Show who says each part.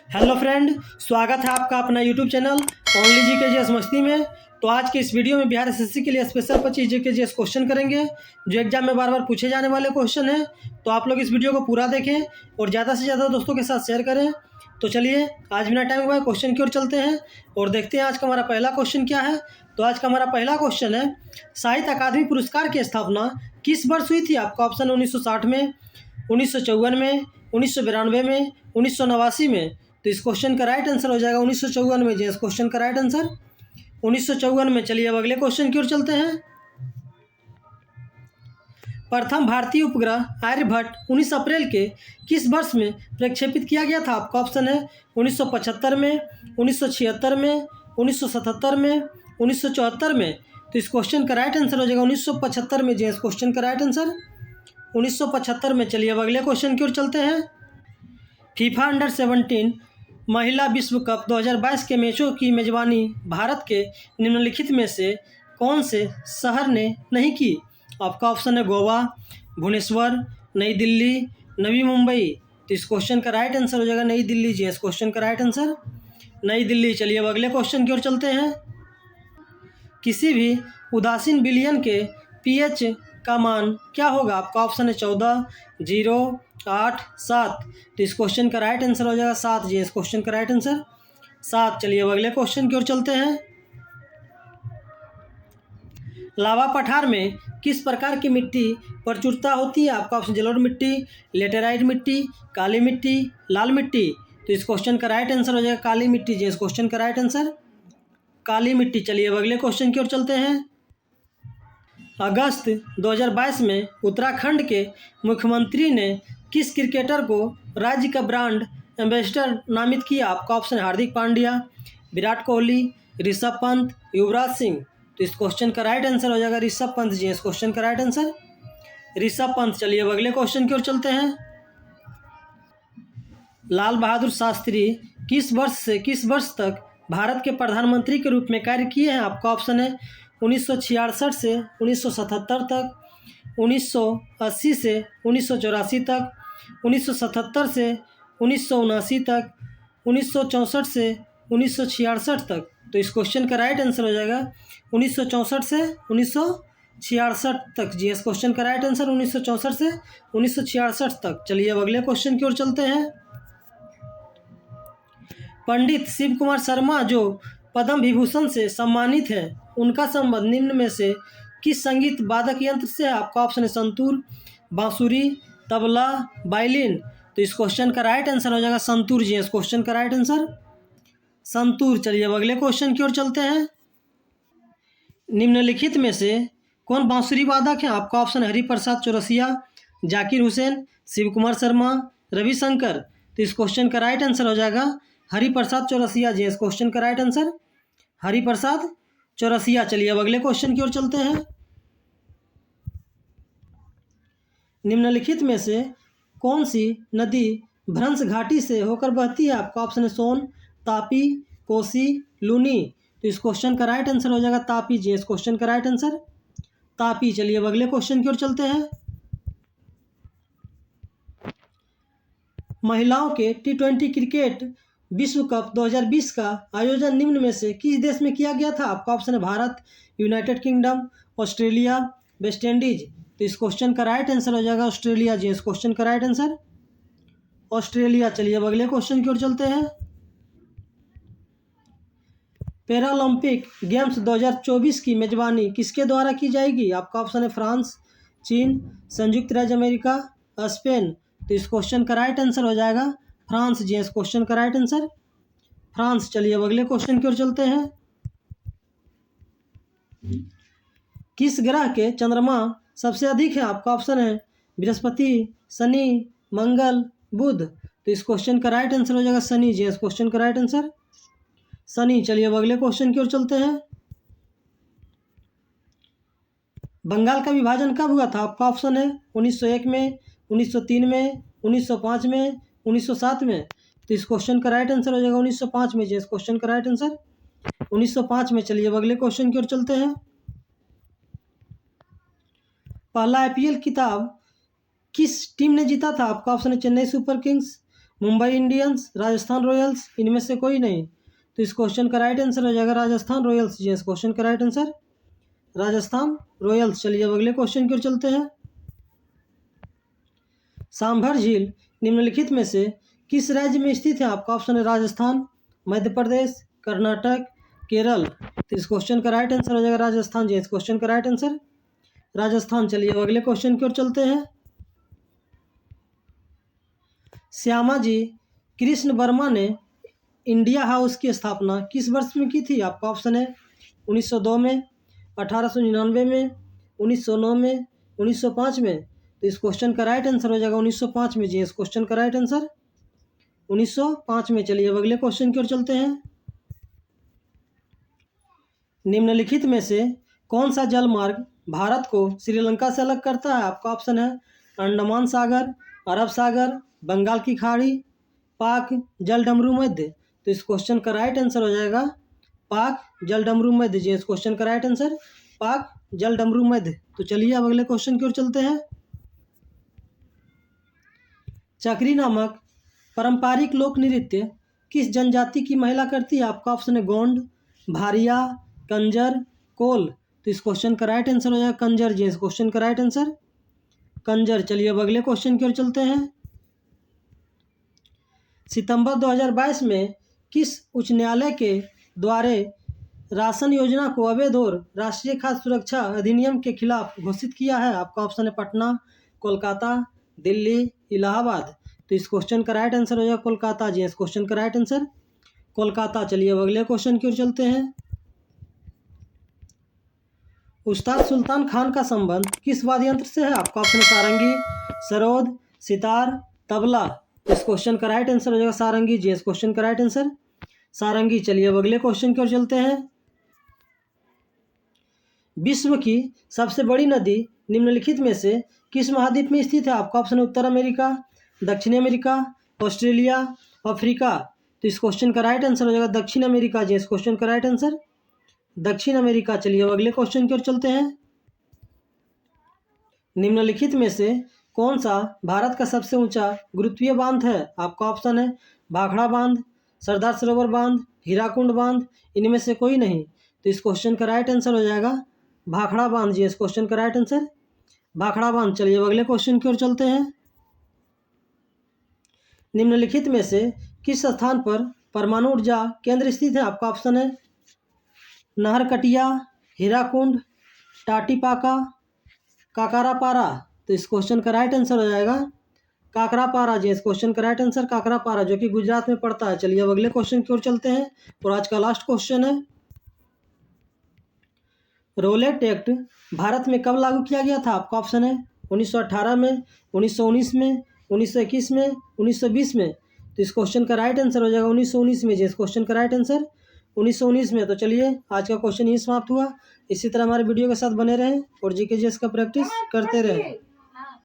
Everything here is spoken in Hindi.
Speaker 1: हेलो फ्रेंड, स्वागत है आपका अपना यूट्यूब चैनल ओनली जीके मस्ती में। तो आज के इस वीडियो में बिहार एसएससी के लिए स्पेशल 25 जीके क्वेश्चन करेंगे जो एग्जाम में बार बार पूछे जाने वाले क्वेश्चन हैं। तो आप लोग इस वीडियो को पूरा देखें और ज़्यादा से ज़्यादा दोस्तों के साथ शेयर करें। तो चलिए आज बिना टाइम हुआ क्वेश्चन की ओर चलते हैं और देखते हैं आज का हमारा पहला क्वेश्चन क्या है। तो आज का हमारा पहला क्वेश्चन है, साहित्य अकादमी पुरस्कार की स्थापना किस वर्ष हुई थी? आपका ऑप्शन 1960 में, 1954 में, 1992 में, 1989 में। तो इस क्वेश्चन का राइट आंसर हो जाएगा 1954 में। जी इस क्वेश्चन का राइट आंसर 1954 में। चलिए अब अगले क्वेश्चन की ओर चलते हैं। प्रथम भारतीय उपग्रह आर्यभट्ट 19 अप्रैल के किस वर्ष में प्रक्षेपित किया गया था? आपका ऑप्शन है 1975 में, 1976 में, 1977 में, 1974 में। तो इस क्वेश्चन का राइट आंसर हो जाएगा 1975 में। जी इस क्वेश्चन का राइट आंसर 1975 में। चलिए अब अगले क्वेश्चन की ओर चलते हैं। फीफा अंडर 17 महिला विश्व कप 2022 के मैचों की मेजबानी भारत के निम्नलिखित में से कौन से शहर ने नहीं की? आपका ऑप्शन है गोवा, भुवनेश्वर, नई दिल्ली, नवी मुंबई। तो इस क्वेश्चन का राइट आंसर हो जाएगा नई दिल्ली। जी इस क्वेश्चन का राइट आंसर नई दिल्ली। चलिए अब अगले क्वेश्चन की ओर चलते हैं। किसी भी उदासीन विलयन के पीएच का मान क्या होगा? आपका ऑप्शन है 14, 0, 8, 7। तो इस क्वेश्चन का राइट आंसर हो जाएगा 7। जी इस क्वेश्चन का राइट आंसर 7। चलिए अब अगले क्वेश्चन की ओर चलते हैं। लावा पठार में किस प्रकार की मिट्टी प्रचुरता होती है? आपका ऑप्शन जलोढ़ मिट्टी, लेटेराइट मिट्टी, काली मिट्टी, लाल मिट्टी। तो इस क्वेश्चन का राइट आंसर हो जाएगा काली मिट्टी। जी इस क्वेश्चन का राइट आंसर काली मिट्टी। चलिए अब अगले क्वेश्चन की ओर चलते हैं। अगस्त 2022 में उत्तराखंड के मुख्यमंत्री ने किस क्रिकेटर को राज्य का ब्रांड एम्बेसडर नामित किया? आपका ऑप्शन है हार्दिक पांड्या, विराट कोहली, ऋषभ पंत, युवराज सिंह। तो इस क्वेश्चन का राइट आंसर हो जाएगा ऋषभ पंत। जी इस क्वेश्चन का राइट आंसर ऋषभ पंत। चलिए अब अगले क्वेश्चन की ओर चलते हैं। लाल बहादुर शास्त्री किस वर्ष से किस वर्ष तक भारत के प्रधानमंत्री के रूप में कार्य किए हैं? आपका ऑप्शन है 1966 से 1977 तक, 1980 से 1984 तक, 1977 से 1979 तक, 1964 से 1966 तक। तो इस क्वेश्चन का राइट आंसर हो जाएगा 1964 से 1966 तक। जी इस क्वेश्चन का राइट आंसर 1964 से 1966 तक। चलिए अब अगले क्वेश्चन की ओर चलते हैं। पंडित शिव कुमार शर्मा जो पद्म विभूषण से सम्मानित हैं, उनका संबंध निम्न में से किस संगीत वादक यंत्र से है? आपका ऑप्शन है संतूर, बांसुरी, तबला, वायलिन। तो इस क्वेश्चन का राइट आंसर हो जाएगा संतूर। जी इस क्वेश्चन का राइट आंसर संतूर। चलिए अब अगले क्वेश्चन की ओर चलते हैं। निम्नलिखित में से कौन बांसुरी वादक है? आपका ऑप्शन है हरिप्रसाद चौरसिया, जाकिर हुसैन, शिव कुमार शर्मा, रविशंकर। तो इस क्वेश्चन का राइट आंसर हो जाएगा हरिप्रसाद चौरसिया। जी इस क्वेश्चन का राइट आंसर हरिप्रसाद चौरसिया। चलिए अब अगले क्वेश्चन की ओर चलते हैं। निम्नलिखित में से कौन सी नदी भ्रंश घाटी से होकर बहती है? आपका ऑप्शन है सोन, तापी, कोसी, लूनी। तो इस क्वेश्चन का राइट आंसर हो जाएगा तापी। जी इस क्वेश्चन का राइट आंसर तापी। चलिए अब अगले क्वेश्चन की ओर चलते हैं। महिलाओं के T20 क्रिकेट विश्व कप 2020 का आयोजन निम्न में से किस देश में किया गया था? आपका ऑप्शन है Bharat, United kingdom, Australia, West Indies. तो इस क्वेश्चन का राइट आंसर हो जाएगा ऑस्ट्रेलिया। जी इस क्वेश्चन का राइट आंसर ऑस्ट्रेलिया। चलिए अब अगले क्वेश्चन की ओर चलते हैं। पैरालंपिक गेम्स 2024 की मेजबानी किसके द्वारा की जाएगी? आपका ऑप्शन है फ्रांस, चीन, संयुक्त राज्य अमेरिका, स्पेन। तो इस क्वेश्चन का राइट आंसर हो जाएगा फ्रांस। जी इस क्वेश्चन का राइट आंसर फ्रांस। चलिए अब अगले क्वेश्चन की ओर चलते हैं। किस ग्रह के चंद्रमा सबसे अधिक है? आपका ऑप्शन है बृहस्पति, शनि, मंगल, बुध। तो इस क्वेश्चन का राइट आंसर हो जाएगा शनि। जी इस क्वेश्चन का राइट आंसर शनि। चलिए अब अगले क्वेश्चन की ओर चलते हैं। बंगाल का विभाजन कब हुआ था? आपका ऑप्शन है 1901 में, 1903 में, 1905 में, 1907 में। तो इस क्वेश्चन का राइट आंसर हो जाएगा 1905 में। जी इस क्वेश्चन का राइट आंसर 1905 में। चलिए अब अगले क्वेश्चन की ओर चलते हैं। पहला IPL खिताब किस टीम ने जीता था? आपका ऑप्शन है Chennai super Kings, Mumbai Indians, Rajasthan Royals, इनमें से कोई नहीं। तो इस क्वेश्चन का राइट आंसर हो जाएगा राजस्थान रॉयल्स जी। इस क्वेश्चन का राइट आंसर राजस्थान रॉयल्स। चलिए अब अगले क्वेश्चन की ओर चलते हैं। सांभर झील निम्नलिखित में से किस राज्य में स्थित है? आपका ऑप्शन है राजस्थान, मध्य प्रदेश, कर्नाटक, केरल। तो इस क्वेश्चन का राइट आंसर हो जाएगा राजस्थान जी। इस क्वेश्चन का राइट आंसर राजस्थान। चलिए अब अगले क्वेश्चन की ओर चलते हैं। श्यामाजी कृष्ण वर्मा ने इंडिया हाउस की स्थापना किस वर्ष में की थी? आपका ऑप्शन है 1902 में, 1899 में, 1909 में, 1905 में। तो इस क्वेश्चन का राइट आंसर हो जाएगा 1905 में जी। इस क्वेश्चन का राइट आंसर 1905 में। चलिए अब अगले क्वेश्चन की ओर चलते हैं। निम्नलिखित में से कौन सा जल मार्ग भारत को श्रीलंका से अलग करता है? आपका ऑप्शन है अंडमान सागर, अरब सागर, बंगाल की खाड़ी, पाक जलडमरू मध्य। तो इस क्वेश्चन का राइट आंसर हो जाएगा पाक जलडमरू मध्य जी। इस क्वेश्चन का राइट आंसर पाक जलडमरू मध्य। तो चलिए अब अगले क्वेश्चन की ओर चलते हैं। चक्री नामक पारंपरिक लोक नृत्य किस जनजाति की महिला करती है? आपका ऑप्शन है गोंड, भारिया, कंजर, कोल। तो इस क्वेश्चन का राइट आंसर हो जाएगा कंजर जी। इस क्वेश्चन का राइट आंसर कंजर। चलिए अब अगले क्वेश्चन की ओर चलते हैं। सितंबर 2022 में किस उच्च न्यायालय के द्वारा राशन योजना को अवैध और राष्ट्रीय खाद्य सुरक्षा अधिनियम के खिलाफ घोषित किया है? आपका ऑप्शन है पटना, कोलकाता, दिल्ली, इलाहाबाद। तो इस क्वेश्चन का राइट आंसर हो जाएगा कोलकाता जी। इस क्वेश्चन का राइट आंसर कोलकाता। चलिए अब अगले क्वेश्चन की ओर चलते हैं। उस्ताद सुल्तान खान का संबंध किस वाद्य यंत्र से है? आपका ऑप्शन है सारंगी, सरोद, सितार, तबला। इस क्वेश्चन का राइट आंसर हो जाएगा सारंगी जी। इस क्वेश्चन का राइट आंसर सारंगी। चलिए अब अगले क्वेश्चन की ओर चलते हैं। विश्व की सबसे बड़ी नदी निम्नलिखित में से किस महाद्वीप में स्थित है? आपका ऑप्शन है उत्तर अमेरिका, दक्षिण अमेरिका, ऑस्ट्रेलिया, अफ्रीका। तो इस क्वेश्चन का राइट आंसर हो जाएगा दक्षिण अमेरिका जी। इस क्वेश्चन का राइट आंसर दक्षिण अमेरिका। चलिए अब अगले क्वेश्चन की ओर चलते हैं। निम्नलिखित में से कौन सा भारत का सबसे ऊंचा गुरुत्वीय बांध है? आपका ऑप्शन है भाखड़ा बांध, सरदार सरोवर बांध, हीराकुंड बांध, इनमें से कोई नहीं। तो इस क्वेश्चन का राइट आंसर हो जाएगा भाखड़ा बांध जी। इस क्वेश्चन का राइट आंसर भाखड़ा बांध। चलिए अब अगले क्वेश्चन की ओर चलते हैं। निम्नलिखित में से किस स्थान पर परमाणु ऊर्जा केंद्र स्थित है? आपका ऑप्शन है नहरकटिया, हीराकुंड, टाटीपाका, काकरापारा। तो इस क्वेश्चन का राइट आंसर हो जाएगा काकरापारा जी। इस क्वेश्चन का राइट आंसर काकरापारा जो कि गुजरात में पड़ता है। चलिए अब अगले क्वेश्चन की ओर चलते हैं और आज का लास्ट क्वेश्चन है रोलेट एक्ट भारत में कब लागू किया गया था? आपका ऑप्शन है 1918 में, 1919 में, 1921 में, 1920 में। तो इस क्वेश्चन का राइट आंसर हो जाएगा 1919 में जी। इस क्वेश्चन का राइट आंसर 1919 में। तो चलिए आज का क्वेश्चन यही समाप्त हुआ। इसी तरह हमारे वीडियो के साथ बने रहें और जीके जीएस का प्रैक्टिस करते रहें।